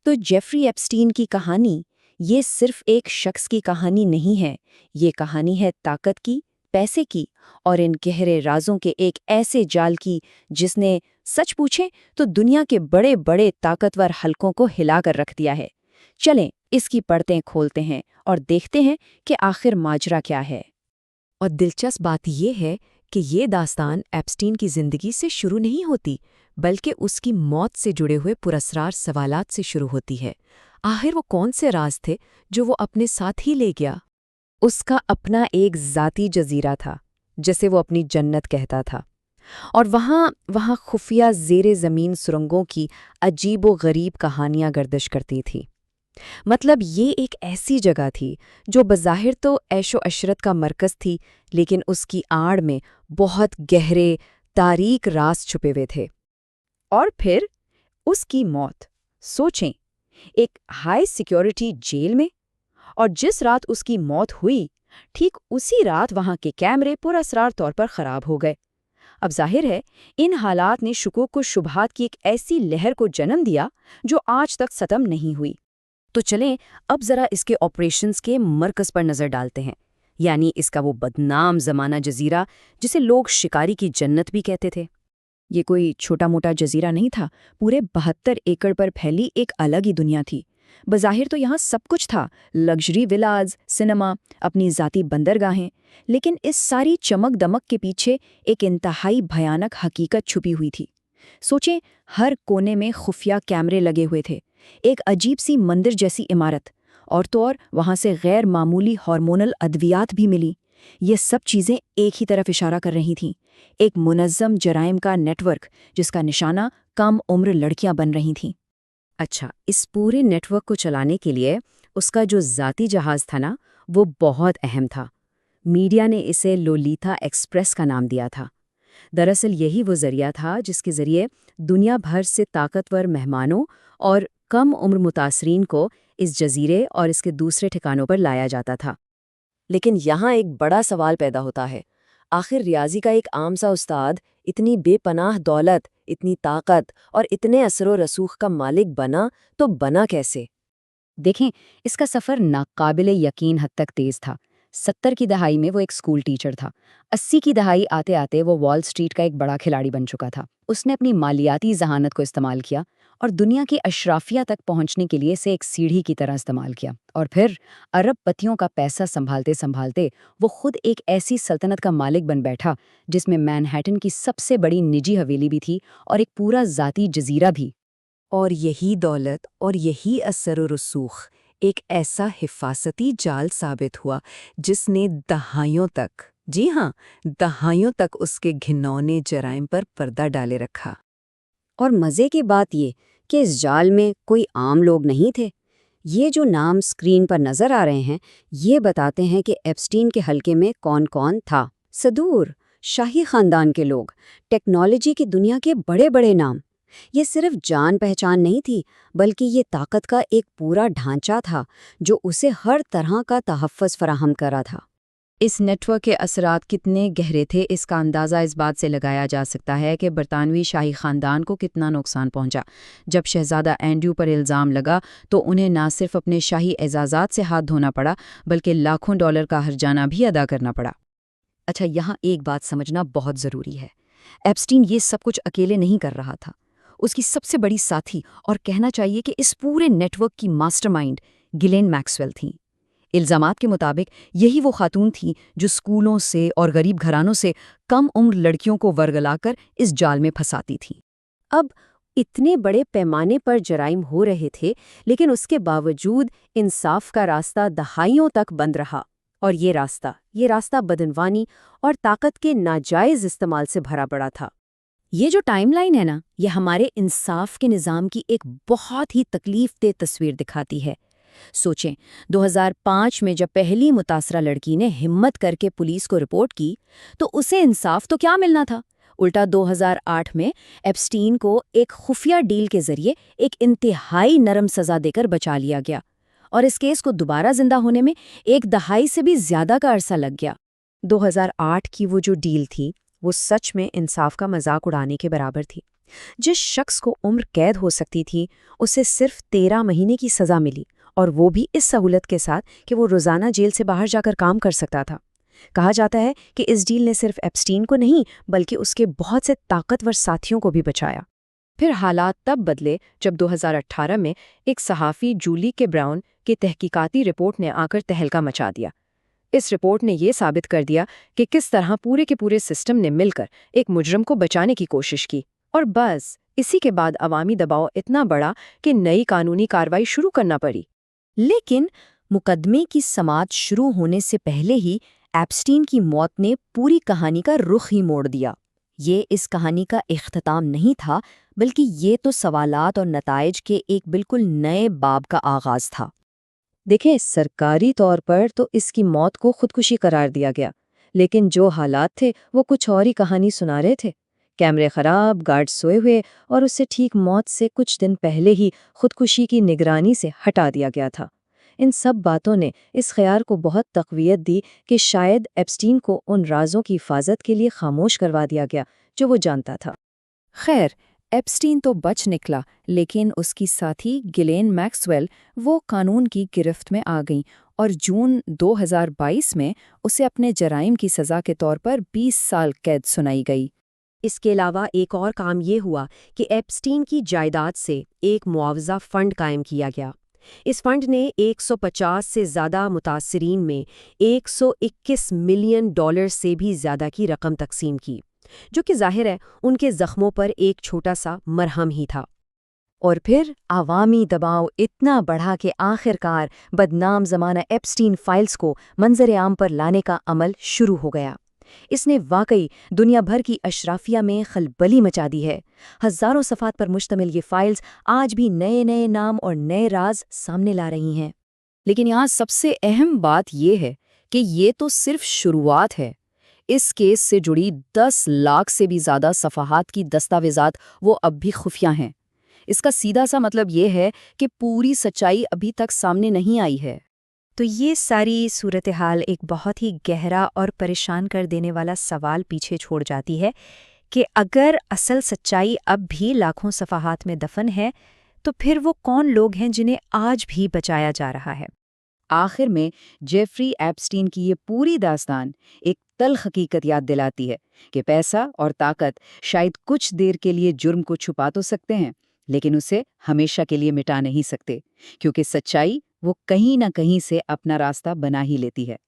تو Jeffrey Epstein की कहानी ये सिर्फ एक शख्स की कहानी नहीं है, ये कहानी है ताकत की, पैसे की और इन गहरे राजों के एक ऐसे जाल की जिसने सच पूछे तो दुनिया के बड़े बड़े ताकतवर हलकों को हिलाकर रख दिया है। चलें इसकी परतें खोलते हैं और देखते हैं कि आखिर माजरा क्या है। और दिलचस्प बात यह है कि ये दास्तान एप्स्टीन की जिंदगी से शुरू नहीं होती, बल्कि उसकी मौत से जुड़े हुए पुरस्रार सवालात से शुरू होती है। आखिर वो कौन से राज थे जो वो अपने साथ ही ले गया? उसका अपना एक ज़ाती जजीरा था, जिसे वो अपनी जन्नत कहता था, और वहाँ खुफिया ज़ेरे ज़मीन सुरंगों की अजीबो गरीब कहानियाँ गर्दिश करती थी। मतलब ये एक ऐसी जगह थी जो बज़ाहिर तो ऐशो अशरत का मरकज़ थी, लेकिन उसकी आड़ में बहुत गहरे तारीक राज छुपे हुए थे। और फिर उसकी मौत। सोचें, एक हाई सिक्योरिटी जेल में, और जिस रात उसकी मौत हुई ठीक उसी रात वहां के कैमरे पुरअसरार तौर पर खराब हो गए। अब जाहिर है इन हालात ने शुकूक को शुबहात की एक ऐसी लहर को जन्म दिया जो आज तक ख़त्म नहीं हुई। तो चलें अब ज़रा इसके ऑपरेशंस के मरकज़ पर नज़र डालते हैं, यानी इसका वो बदनाम ज़माना जजीरा जिसे लोग शिकारी की जन्नत भी कहते थे। ये कोई छोटा मोटा जजीरा नहीं था, पूरे 72 एकड़ पर फैली एक अलग ही दुनिया थी। बज़ाहिर तो यहाँ सब कुछ था, लग्जरी विलाज, सिनेमा, अपनी ज़ाती बंदरगाहें, लेकिन इस सारी चमक दमक के पीछे एक इंतहाई भयानक हकीकत छुपी हुई थी। सोचें, हर कोने में खुफिया कैमरे लगे हुए थे, एक अजीब सी मंदिर जैसी इमारत, और तो और वहाँ से गैर मामूली हार्मोनल अद्वियात भी मिली। ये सब चीज़ें एक ही तरफ इशारा कर रही थीं, एक मुनज़्ज़म जराइम का नेटवर्क जिसका निशाना कम उम्र लड़कियां बन रही थीं। अच्छा, इस पूरे नेटवर्क को चलाने के लिए उसका जो ज़ाती जहाज़ था ना, वो बहुत अहम था। मीडिया ने इसे लोलीथा एक्सप्रेस का नाम दिया था। दरअसल यही वो ज़रिया था जिसके ज़रिए दुनिया भर से ताकतवर मेहमानों और कम उम्र मुतासरीन को इस जजीरे और इसके दूसरे ठिकानों पर लाया जाता था। लेकिन यहाँ एक बड़ा सवाल पैदा होता है, आखिर रियाजी का एक आम सा उस्ताद इतनी बेपनाह दौलत, इतनी ताकत और इतने असरो रसूख का मालिक बना तो बना कैसे? देखें, इसका सफ़र नाकाबिले यकीन हद तक तेज़ था। 70 की दहाई में वो एक स्कूल टीचर था। 80 की दहाई आते आते वो वॉल स्ट्रीट का एक बड़ा खिलाड़ी बन चुका था। उसने अपनी मालियाती जहानत को इस्तेमाल किया और दुनिया की अशराफिया तक पहुंचने के लिए इसे एक सीढ़ी की तरह इस्तेमाल किया। और फिर अरबपतियों का पैसा संभालते संभालते वो खुद एक ऐसी सल्तनत का मालिक बन बैठा जिसमें मैनहट्टन की सबसे बड़ी निजी हवेली भी थी और एक पूरा ज़ाती जजीरा भी। और यही दौलत और यही असर और रसूख एक ऐसा हिफाजती जाल साबित हुआ जिसने दहाइयों तक, जी हाँ, दहाइयों तक उसके घिनौने जराइम पर पर्दा डाले रखा। और मज़े की बात ये कि इस जाल में कोई आम लोग नहीं थे। ये जो नाम स्क्रीन पर नज़र आ रहे हैं, ये बताते हैं कि एप्स्टीन के हलके में कौन कौन था। सदूर, शाही ख़ानदान के लोग, टेक्नोलॉजी की दुनिया के बड़े बड़े नाम। ये सिर्फ जान पहचान नहीं थी, बल्कि ये ताकत का एक पूरा ढांचा था जो उसे हर तरह का तहफ़्फ़ुज़ फराहम करा था। इस नेटवर्क के असरात कितने गहरे थे, इसका अंदाज़ा इस बात से लगाया जा सकता है कि बरतानवी शाही ख़ानदान को कितना नुकसान पहुंचा। जब शहज़ादा एंड्रू पर इल्ज़ाम लगा तो उन्हें न सिर्फ अपने शाही एजाज़ात से हाथ धोना पड़ा, बल्कि लाखों डॉलर का हर्जाना भी अदा करना पड़ा। अच्छा, यहाँ एक बात समझना बहुत ज़रूरी है। एप्स्टीन ये सब कुछ अकेले नहीं कर रहा था। उसकी सबसे बड़ी साथी, और कहना चाहिए कि इस पूरे नेटवर्क की मास्टरमाइंड, गिलेन मैक्सवेल थीं। इल्ज़ामात के मुताबिक यही वो खातून थीं जो स्कूलों से और गरीब घरानों से कम उम्र लड़कियों को वर्गलाकर इस जाल में फंसाती थीं। अब इतने बड़े पैमाने पर जराइम हो रहे थे, लेकिन उसके बावजूद इंसाफ का रास्ता दहाइयों तक बंद रहा। और ये रास्ता बदनवानी और ताकत के नाजायज़ इस्तेमाल से भरा पड़ा था। ये जो टाइमलाइन है ना, ये हमारे इंसाफ के निज़ाम की एक बहुत ही तकलीफ़देह तस्वीर दिखाती है। सोचें, 2005 में जब पहली मुतासरा लड़की ने हिम्मत करके पुलिस को रिपोर्ट की, तो उसे इंसाफ तो क्या मिलना था? उल्टा 2008 में एप्स्टीन को एक खुफिया डील के जरिए एक इंतहाई नरम सज़ा देकर बचा लिया गया, और इस केस को दोबारा जिंदा होने में एक दहाई से भी ज़्यादा का अरसा लग गया। 2008 की वो जो डील थी, वो सच में इंसाफ का मजाक उड़ाने के बराबर थी। जिस शख्स को उम्र कैद हो सकती थी, उसे सिर्फ 13 महीने की सज़ा मिली, और वो भी इस सहूलत के साथ कि वो रोज़ाना जेल से बाहर जाकर काम कर सकता था। कहा जाता है कि इस डील ने सिर्फ एप्स्टीन को नहीं, बल्कि उसके बहुत से ताकतवर साथियों को भी बचाया। फिर हालात तब बदले जब 2018 में एक सहाफ़ी जूली के ब्राउन की तहकीकाती रिपोर्ट ने आकर तहलका मचा दिया। इस रिपोर्ट ने ये साबित कर दिया कि किस तरह पूरे के पूरे सिस्टम ने मिलकर एक मुजरम को बचाने की कोशिश की, और बस इसी के बाद अवामी दबाव इतना बढ़ा कि नई कानूनी कार्रवाई शुरू करना पड़ी। लेकिन मुकदमे की समाअत शुरू होने से पहले ही एप्स्टीन की मौत ने पूरी कहानी का रुख ही मोड़ दिया। ये इस कहानी का इख्तिताम नहीं था, बल्कि ये तो सवालात और नताइज के एक बिल्कुल नए बाब का आगाज था। देखें, सरकारी तौर पर तो इसकी मौत को खुदकुशी करार दिया गया, लेकिन जो हालात थे वो कुछ और ही कहानी सुना रहे थे। कैमरे खराब, गार्ड सोए हुए, और उससे ठीक मौत से कुछ दिन पहले ही खुदकुशी की निगरानी से हटा दिया गया था। इन सब बातों ने इस ख्याल को बहुत तक़वियत दी कि शायद एप्स्टीन को उन राज़ों की हिफाजत के लिए खामोश करवा दिया गया जो वो जानता था। खैर, एप्स्टीन तो बच निकला, लेकिन उसकी साथी गिलेन मैक्सवेल वो कानून की गिरफ्त में आ गईं, और जून 2022 में उसे अपने जराइम की सज़ा के तौर पर 20 साल कैद सुनाई गई। इसके अलावा एक और काम ये हुआ कि एप्स्टीन की जायदाद से एक मुआवजा फ़ंड कायम किया गया। इस फंड ने 150 से ज़्यादा मुतासिरीन में $121 मिलियन से भी ज़्यादा की रकम तकसीम की, जो कि ज़ाहिर है उनके ज़ख्मों पर एक छोटा सा मरहम ही था। और फिर आवामी दबाव इतना बढ़ा कि आखिरकार बदनाम ज़माना एप्स्टीन फाइल्स को मंजर आम पर लाने का अमल शुरू हो गया। इसने वाकई दुनिया भर की अशराफिया में खलबली मचा दी है। हज़ारों सफ़ात पर मुश्तमिल ये फाइल्स आज भी नए नए नाम और नए राज सामने ला रही हैं। लेकिन यहाँ सबसे अहम बात ये है कि ये तो सिर्फ शुरुआत है। इस केस से जुड़ी 10 लाख से भी ज़्यादा सफ़हात की दस्तावेज़ात वो अब भी खुफिया हैं। इसका सीधा सा मतलब ये है कि पूरी सच्चाई अभी तक सामने नहीं आई है। तो ये सारी सूरत हाल एक बहुत ही गहरा और परेशान कर देने वाला सवाल पीछे छोड़ जाती है कि अगर असल सच्चाई अब भी लाखों सफ़हात में दफन है, तो फिर वो कौन लोग हैं जिन्हें आज भी बचाया जा रहा है। आखिर में जेफरी एप्स्टीन की ये पूरी दास्तान एक तल्ख हकीकत याद दिलाती है कि पैसा और ताकत शायद कुछ देर के लिए जुर्म को छुपा तो सकते हैं, लेकिन उसे हमेशा के लिए मिटा नहीं सकते, क्योंकि सच्चाई वो कहीं ना कहीं से अपना रास्ता बना ही लेती है।